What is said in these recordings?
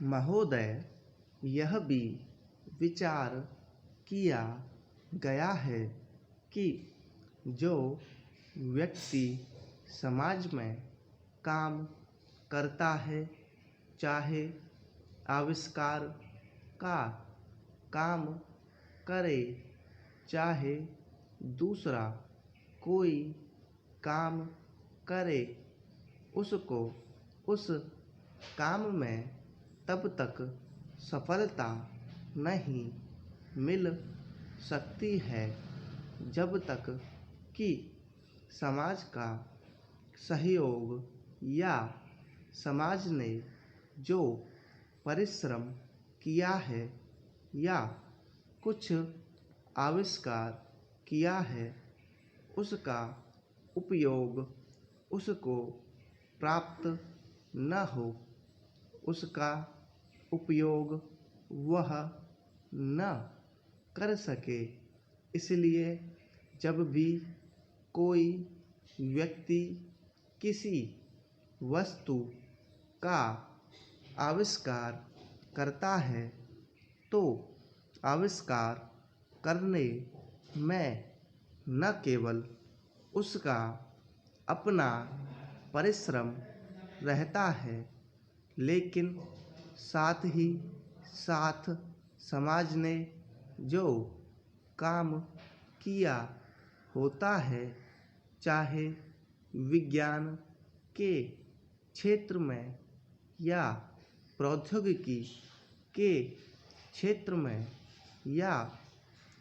महोदय, यह भी विचार किया गया है कि जो व्यक्ति समाज में काम करता है, चाहे आविष्कार का काम करे, चाहे दूसरा कोई काम करे, उसको उस काम में तब तक सफलता नहीं मिल सकती है जब तक कि समाज का सहयोग या समाज ने जो परिश्रम किया है या कुछ आविष्कार किया है उसका उपयोग उसको प्राप्त न हो, उसका उपयोग वह न कर सके। इसलिए जब भी कोई व्यक्ति किसी वस्तु का आविष्कार करता है तो आविष्कार करने में न केवल उसका अपना परिश्रम रहता है, लेकिन साथ ही साथ समाज ने जो काम किया होता है, चाहे विज्ञान के क्षेत्र में या प्रौद्योगिकी के क्षेत्र में या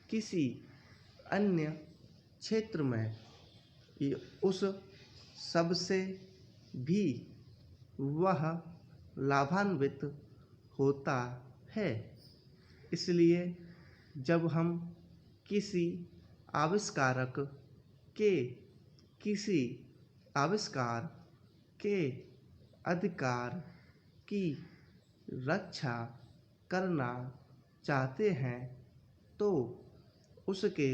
किसी अन्य क्षेत्र में, उस सबसे भी वह लाभान्वित होता है। इसलिए जब हम किसी आविष्कारक के किसी आविष्कार के अधिकार की रक्षा करना चाहते हैं तो उसके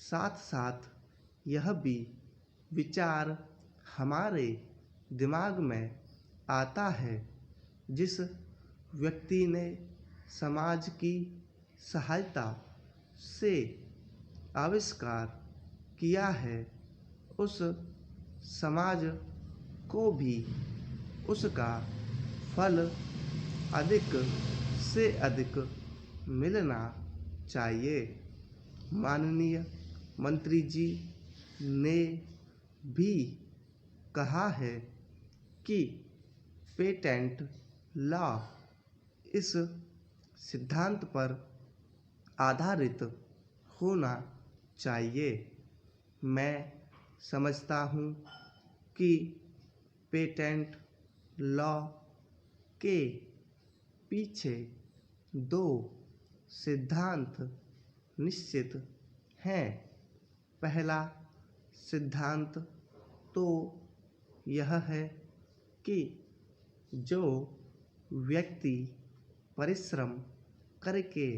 साथ साथ यह भी विचार हमारे दिमाग में आता है, जिस व्यक्ति ने समाज की सहायता से आविष्कार किया है, उस समाज को भी उसका फल अधिक से अधिक मिलना चाहिए। माननीय मंत्री जी ने भी कहा है कि पेटेंट लॉ इस सिद्धांत पर आधारित होना चाहिए। मैं समझता हूँ कि पेटेंट लॉ के पीछे दो सिद्धांत निश्चित हैं। पहला सिद्धांत तो यह है कि जो व्यक्ति परिश्रम करके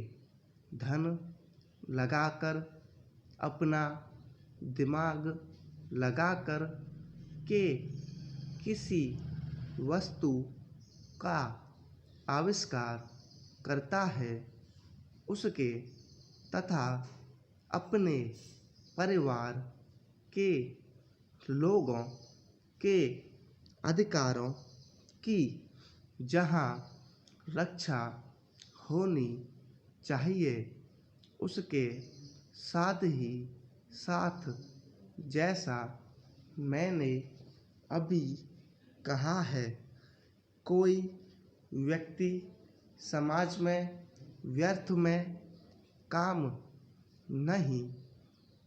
धन लगाकर अपना दिमाग लगाकर के किसी वस्तु का आविष्कार करता है, उसके तथा अपने परिवार के लोगों के अधिकारों की जहाँ रक्षा होनी चाहिए, उसके साथ ही साथ जैसा मैंने अभी कहा है, कोई व्यक्ति समाज में व्यर्थ में काम नहीं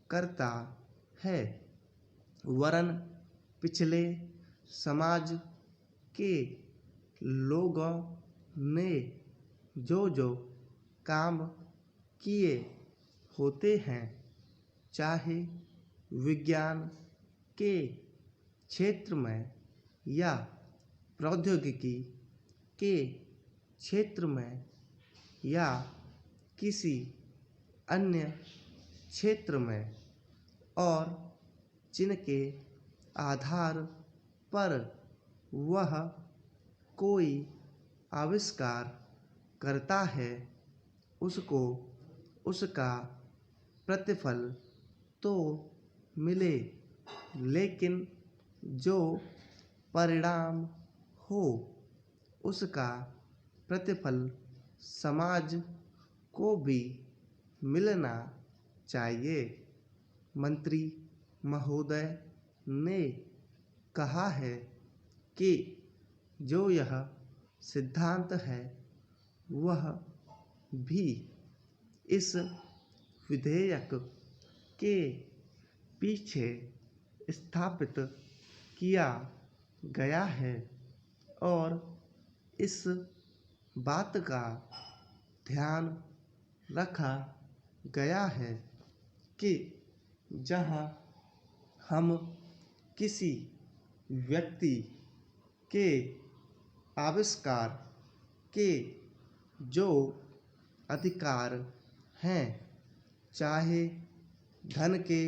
करता है, वरन पिछले समाज के लोगों ने जो जो काम किए होते हैं, चाहे विज्ञान के क्षेत्र में या प्रौद्योगिकी के क्षेत्र में या किसी अन्य क्षेत्र में, और जिनके आधार पर वह कोई आविष्कार करता है उसको उसका प्रतिफल तो मिले, लेकिन जो परिणाम हो उसका प्रतिफल समाज को भी मिलना चाहिए। मंत्री महोदय ने कहा है कि जो यह सिद्धांत है वह भी इस विधेयक के पीछे स्थापित किया गया है और इस बात का ध्यान रखा गया है कि जहां हम किसी व्यक्ति के आविष्कार के जो अधिकार हैं, चाहे धन के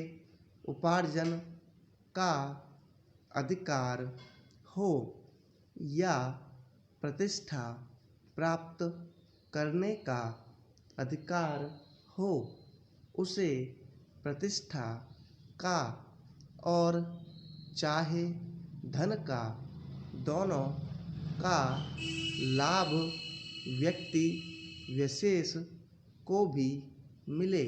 उपार्जन का अधिकार हो या प्रतिष्ठा प्राप्त करने का अधिकार हो, उसे प्रतिष्ठा का और चाहे धन का, दोनों का लाभ व्यक्ति विशेष को भी मिले।